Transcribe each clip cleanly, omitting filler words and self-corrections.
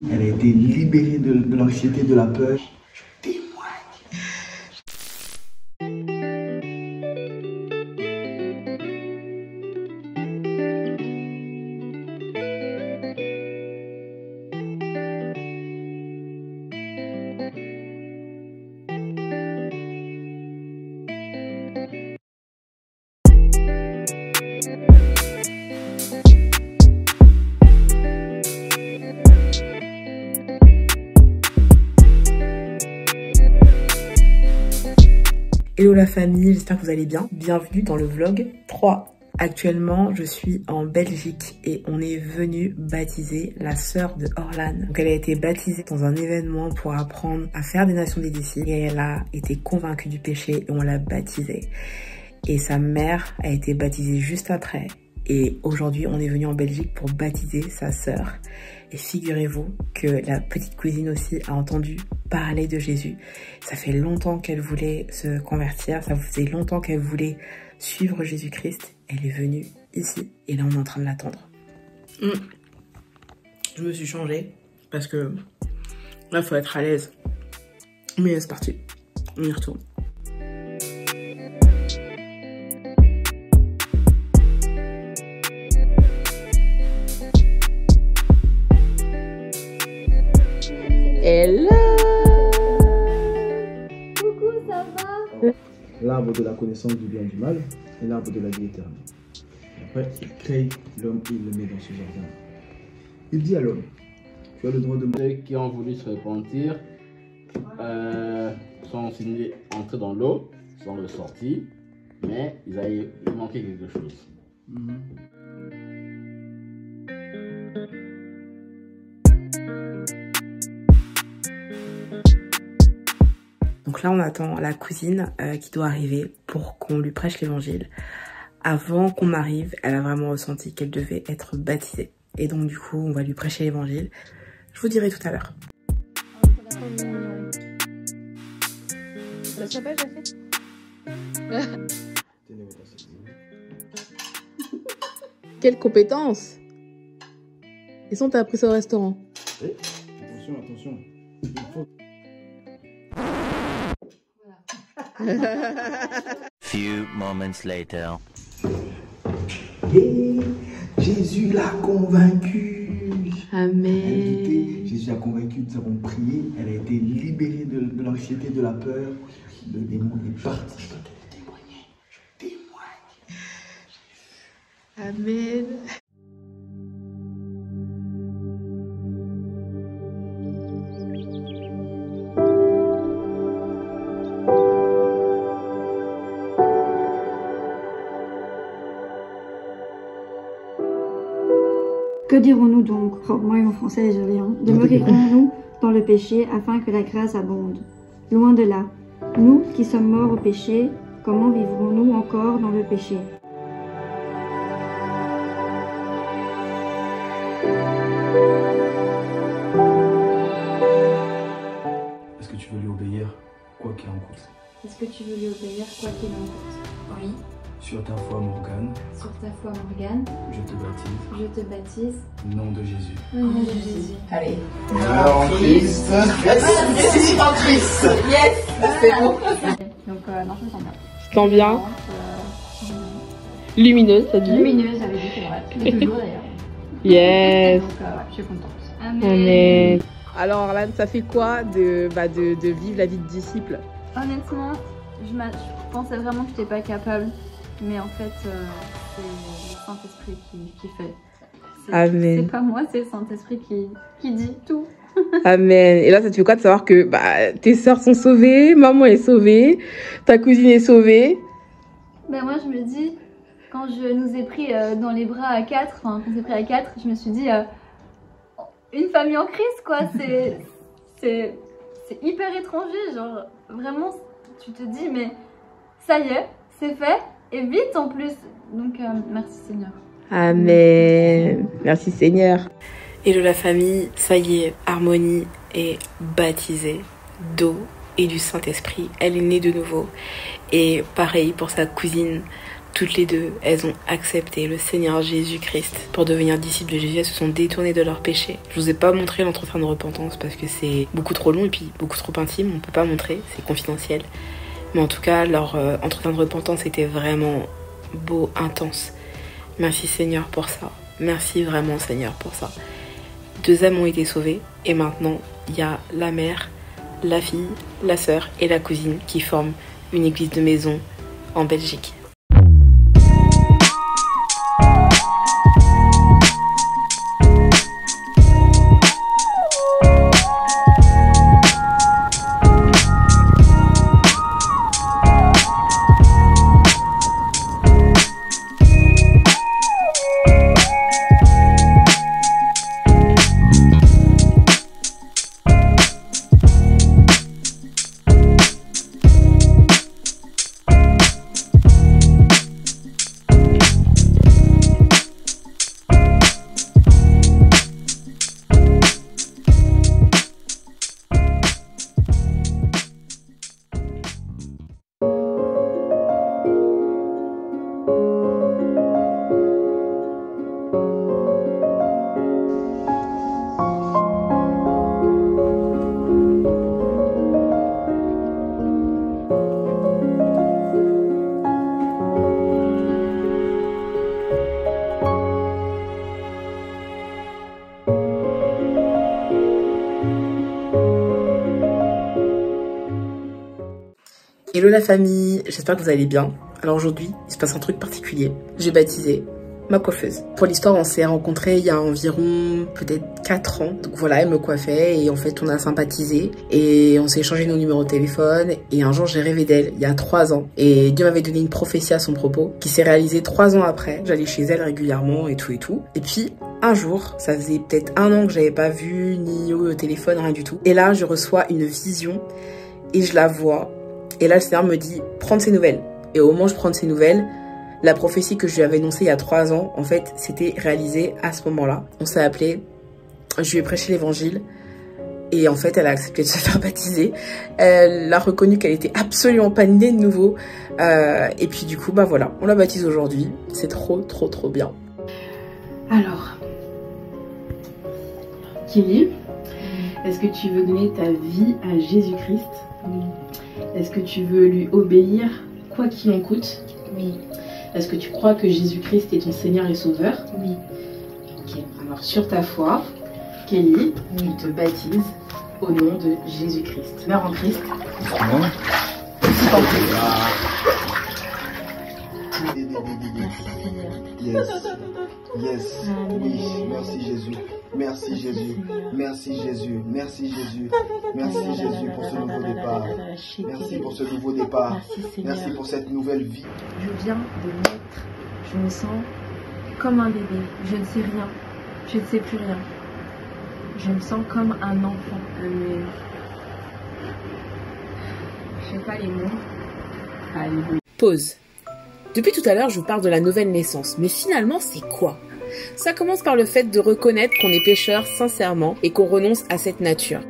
Elle a été libérée de l'anxiété, de la peur. Je témoigne. Hello la famille, j'espère que vous allez bien. Bienvenue dans le vlog 3. Actuellement, je suis en Belgique et on est venu baptiser la sœur de Orlan. Donc elle a été baptisée dans un événement pour apprendre à faire des nations des disciples et elle a été convaincue du péché et on l'a baptisée. Et sa mère a été baptisée juste après. Et aujourd'hui, on est venu en Belgique pour baptiser sa sœur. Et figurez-vous que la petite cousine aussi a entendu parler de Jésus. Ça fait longtemps qu'elle voulait se convertir, ça faisait longtemps qu'elle voulait suivre Jésus-Christ. Elle est venue ici et là on est en train de l'attendre. Je me suis changée parce que là il faut être à l'aise. Mais c'est parti, on y retourne. Hello! Coucou, ça va? L'arbre de la connaissance du bien et du mal et l'arbre de la vie éternelle. Après, il crée l'homme et il le met dans ce jardin. Il dit à l'homme, tu as le droit de manger. Ceux qui ont voulu se repentir sont entrés dans l'eau, sont ressortis, mais il manquait quelque chose. Donc là, on attend la cousine qui doit arriver pour qu'on lui prêche l'évangile. Avant qu'on arrive, elle a vraiment ressenti qu'elle devait être baptisée. Et donc du coup, on va lui prêcher l'évangile. Je vous dirai tout à l'heure. La chapelle, j'ai fait. Quelle compétence! Et sont t'as appris ça au restaurant? Oui. Attention. Il faut... Few moments later. Et Jésus l'a convaincu. Amen. Jésus a convaincu, nous avons prié. Elle a été libérée de l'anxiété, de la peur. Le démon est parti. Je témoigne. Amen. Que dirons-nous donc? Oh, moi et mon français, désolé. Demeurerons-nous dans le péché afin que la grâce abonde? Loin de là. Nous qui sommes morts au péché, comment vivrons-nous encore dans le péché? Est-ce que tu veux lui obéir, quoi qu'il en coûte? Est-ce que tu veux lui obéir quoi qu'il en coûte? Oui. Sur ta foi, Morgane, Sur ta foi, Morgane, je te baptise. je te baptise. Au nom de Jésus. Au nom de Jésus. Allez. En Christ. En Christ. Yes, c'est bon. Donc, non, je me sens bien. Tu t'en bien? Lumineuse, t'as dit? Lumineuse, j'avais dit, c'est vrai. Depuis toujours d'ailleurs. Yes. Donc, ouais, je suis contente. Amen. Alors, Orlan, ça fait quoi de vivre la vie de disciple? Honnêtement, je pensais vraiment que je n'étais pas capable. Mais en fait, c'est le Saint-Esprit qui fait. Amen. C'est pas moi, c'est le Saint-Esprit qui dit tout. Amen. Et là, ça te fait quoi de savoir que tes sœurs sont sauvées, maman est sauvée, ta cousine est sauvée? Ben moi, je me dis, quand je nous ai pris dans les bras à 4, enfin, quand on s'est pris à 4, je me suis dit, une famille en crise, quoi. C'est hyper étranger. Genre, vraiment, tu te dis, mais ça y est, c'est fait. Et vite en plus. Donc, merci Seigneur. Amen. Merci Seigneur. Hello la famille, ça y est, Harmonie est baptisée d'eau et du Saint-Esprit. Elle est née de nouveau. Et pareil pour sa cousine, Toutes les deux, elles ont accepté le Seigneur Jésus-Christ pour devenir disciples de Jésus. Elles se sont détournées de leurs péchés. Je vous ai pas montré l'entretien de repentance parce que c'est beaucoup trop long et puis beaucoup trop intime. On peut pas montrer, c'est confidentiel. Mais en tout cas, leur entretien de repentance était vraiment beau, intense. Merci Seigneur pour ça. Merci vraiment Seigneur pour ça. 2 âmes ont été sauvées et maintenant, il y a la mère, la fille, la sœur et la cousine qui forment une église de maison en Belgique. Hello la famille, j'espère que vous allez bien. Alors aujourd'hui, il se passe un truc particulier. J'ai baptisé ma coiffeuse. Pour l'histoire, on s'est rencontrés il y a environ peut-être 4 ans. Donc voilà, elle me coiffait et en fait on a sympathisé et on s'est échangé nos numéros de téléphone et un jour j'ai rêvé d'elle il y a 3 ans et Dieu m'avait donné une prophétie à son propos qui s'est réalisée 3 ans après. J'allais chez elle régulièrement et tout et tout. Et puis un jour, ça faisait peut-être 1 an que j'avais pas vu ni au téléphone, rien du tout. Et là, je reçois une vision et je la vois. Et là, le Seigneur me dit, prends de ses nouvelles. Et au moment où je prends de ses nouvelles, la prophétie que je lui avais annoncée il y a 3 ans, en fait, c'était réalisée à ce moment-là. On s'est appelé, je lui ai prêché l'évangile. Et en fait, elle a accepté de se faire baptiser. Elle a reconnu qu'elle était absolument pas née de nouveau. Et puis du coup, bah voilà, on la baptise aujourd'hui. C'est trop, trop, trop bien. Alors, Kelly, est-ce que tu veux donner ta vie à Jésus-Christ? Oui. Est-ce que tu veux lui obéir quoi qu'il en coûte? Oui. Est-ce que tu crois que Jésus-Christ est ton Seigneur et Sauveur? Oui. Ok, alors sur ta foi, Kelly, Oui. tu te baptises au nom de Jésus-Christ. Meurs en Christ. Yes. Yes. Oui. Merci Jésus. Merci Jésus. Merci Jésus. Merci Jésus. Merci Jésus pour ce nouveau départ. Merci pour ce nouveau départ. Merci pour cette nouvelle vie. Je viens de naître. Je me sens comme un bébé. Je ne sais rien. Je ne sais plus rien. Je me sens comme un enfant. Je sais pas les mots. Alléluia. Pause. Depuis tout à l'heure, je vous parle de la nouvelle naissance. Mais finalement, c'est quoi? Ça commence par le fait de reconnaître qu'on est pécheur sincèrement et qu'on renonce à cette nature.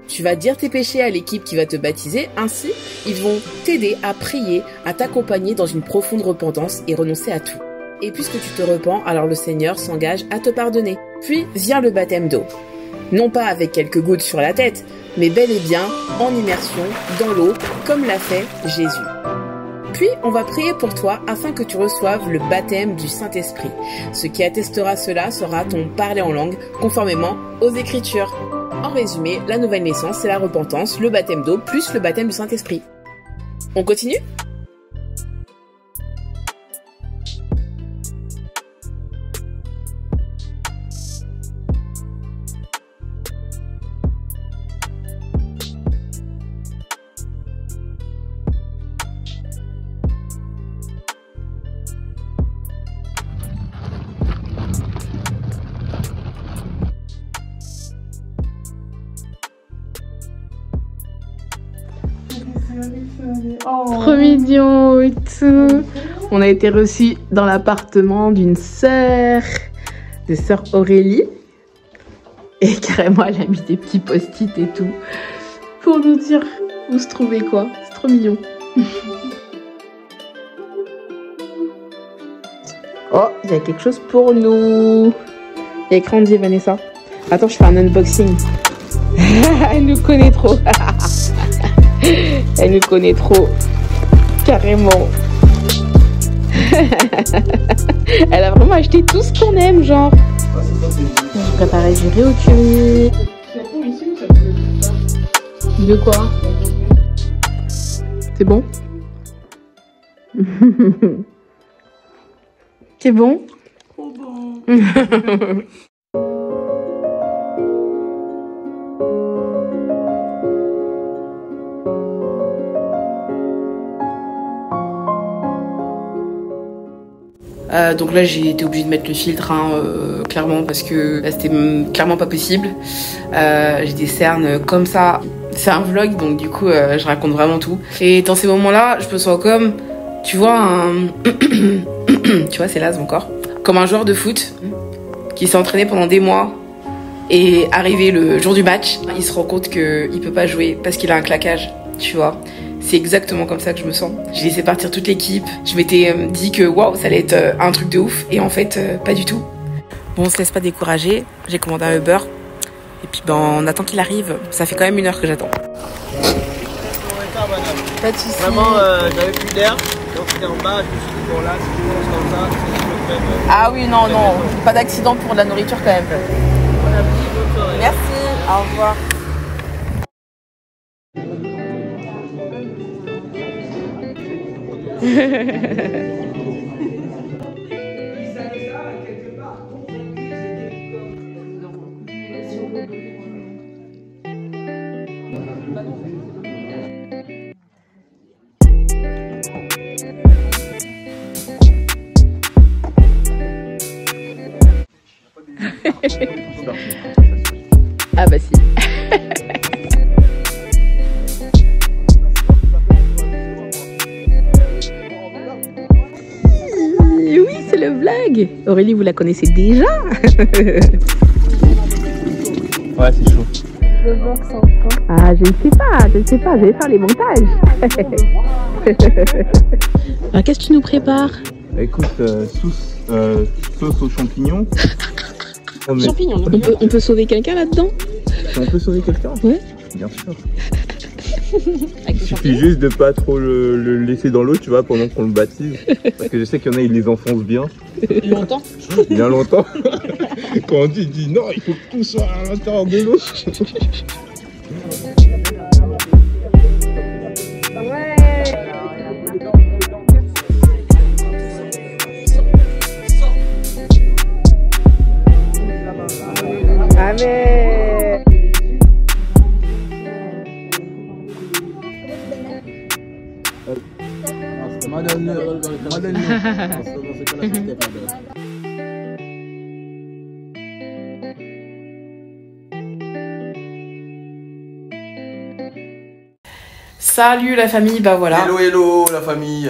Tu vas dire tes péchés à l'équipe qui va te baptiser, ainsi ils vont t'aider à prier, à t'accompagner dans une profonde repentance et renoncer à tout. Et puisque tu te repens, alors le Seigneur s'engage à te pardonner. Puis vient le baptême d'eau. Non pas avec quelques gouttes sur la tête, mais bel et bien en immersion dans l'eau, comme l'a fait Jésus. Puis, on va prier pour toi afin que tu reçoives le baptême du Saint-Esprit. Ce qui attestera cela sera ton parler en langue, conformément aux Écritures. En résumé, la nouvelle naissance, c'est la repentance, le baptême d'eau, plus le baptême du Saint-Esprit. On continue ? Trop mignon et tout. On a été reçus dans l'appartement d'une sœur, de sœur Aurélie. Et carrément, elle a mis des petits post-it et tout pour nous dire où se trouvait quoi. C'est trop mignon. Oh, il y a quelque chose pour nous. Il y a écran dit Vanessa. Attends, je fais un unboxing. Elle nous connaît trop. Elle nous connaît trop. Carrément. Elle a vraiment acheté tout ce qu'on aime, genre. J'ai préparé du riz au curry. De quoi? C'est bon? C'est bon? Trop bon. Donc là j'ai été obligée de mettre le filtre clairement parce que là c'était clairement pas possible. J'ai des cernes comme ça. C'est un vlog donc du coup je raconte vraiment tout. Et dans ces moments là je me sens comme, tu vois, tu vois c'est l'asthme encore. Comme un joueur de foot qui s'est entraîné pendant des mois et arrivé le jour du match, il se rend compte qu'il peut pas jouer parce qu'il a un claquage, tu vois. C'est exactement comme ça que je me sens. J'ai laissé partir toute l'équipe. Je m'étais dit que waouh, ça allait être un truc de ouf. Et en fait, pas du tout. Bon, on se laisse pas décourager. J'ai commandé un Uber. Et puis, ben, on attend qu'il arrive. Ça fait quand même 1 heure que j'attends. Pas de soucis. Vraiment, j'avais plus d'air. Donc, j'étais en bas. Je me suis dit, bon, là, si tu commences comme ça, c'est sûr que même. Ah oui, non, non. Pas d'accident pour de la nourriture quand même. Bon appétit, bonne soirée. Merci. Au revoir. Ah bah si. Oui, c'est le vlog. Aurélie, vous la connaissez déjà. Ouais, c'est chaud. Le vlog, c'est quand? Ah, je ne sais pas, je vais faire les montages. Alors, qu'est-ce que tu nous prépares? Écoute, sauce aux champignons. Champignons. On peut sauver quelqu'un là-dedans? On peut sauver quelqu'un? Ouais. Bien sûr. Il suffit juste de pas trop le laisser dans l'eau, tu vois, pendant qu'on le baptise. Parce que je sais qu'il y en a, ils les enfoncent bien. Longtemps? Bien longtemps. Quand on dit non, il faut que tout soit à l'intérieur de l'eau. Amen. Salut la famille, bah voilà. Hello, hello la famille.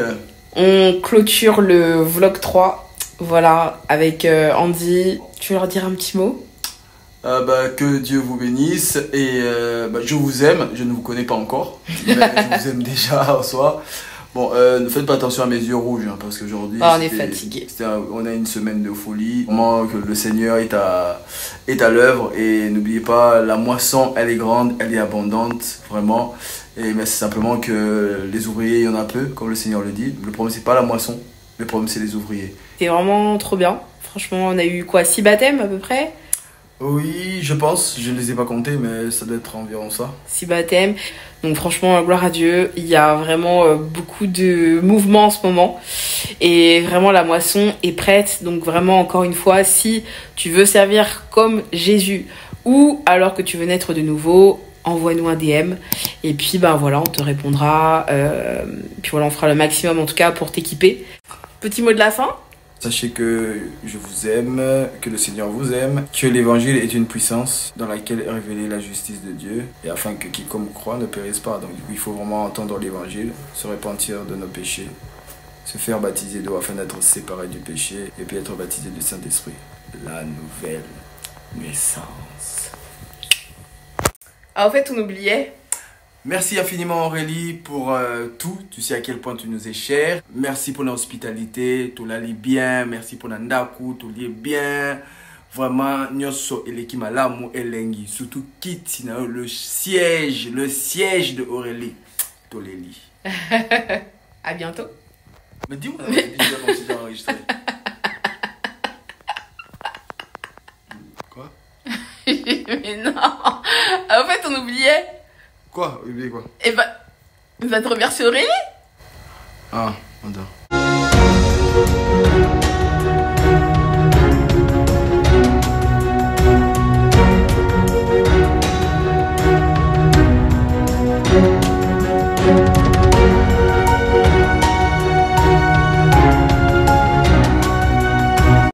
On clôture le vlog 3. Voilà, avec Andy. Tu veux leur dire un petit mot? Que Dieu vous bénisse et je vous aime, je ne vous connais pas encore, mais je vous aime déjà en soi. Bon, ne faites pas attention à mes yeux rouges hein, parce qu'aujourd'hui on est fatigué. On a une semaine de folie, vraiment que le Seigneur est à l'œuvre et n'oubliez pas, la moisson elle est grande, elle est abondante, vraiment. Et mais c'est simplement que les ouvriers, il y en a peu, comme le Seigneur le dit. Le problème c'est pas la moisson, le problème c'est les ouvriers. C'est vraiment trop bien, franchement on a eu quoi, 6 baptêmes à peu près? Oui, je pense, je ne les ai pas comptés, mais ça doit être environ ça. 6 baptêmes, donc franchement, gloire à Dieu, il y a vraiment beaucoup de mouvements en ce moment. Et vraiment, la moisson est prête, donc vraiment, encore une fois, si tu veux servir comme Jésus, ou alors que tu veux naître de nouveau, envoie-nous un DM, et puis ben voilà, on te répondra, puis voilà, on fera le maximum en tout cas pour t'équiper. Petit mot de la fin? Sachez que je vous aime, que le Seigneur vous aime, que l'évangile est une puissance dans laquelle est révélée la justice de Dieu, et afin que quiconque croit ne périsse pas. Donc il faut vraiment entendre l'évangile, se repentir de nos péchés, se faire baptiser d'eau afin d'être séparé du péché, et puis être baptisé du Saint-Esprit. La nouvelle naissance. Ah, en fait, on oubliait. Merci infiniment Aurélie pour tout. Tu sais à quel point tu nous es cher. Merci pour l'hospitalité. Tu l'as bien. Merci pour l'andaku. Tu l'as bien. Vraiment, nyoso eleki malamu elengi. Surtout Kitty, le siège de Aurélie. Tu l'as lit. À bientôt. Mais dis-moi, déjà comme si j'ai enregistré. Quoi? Mais non. En fait, on oubliait. Quoi? Oublier quoi? Eh ben, va te remercier Aurélie. Ah, attends.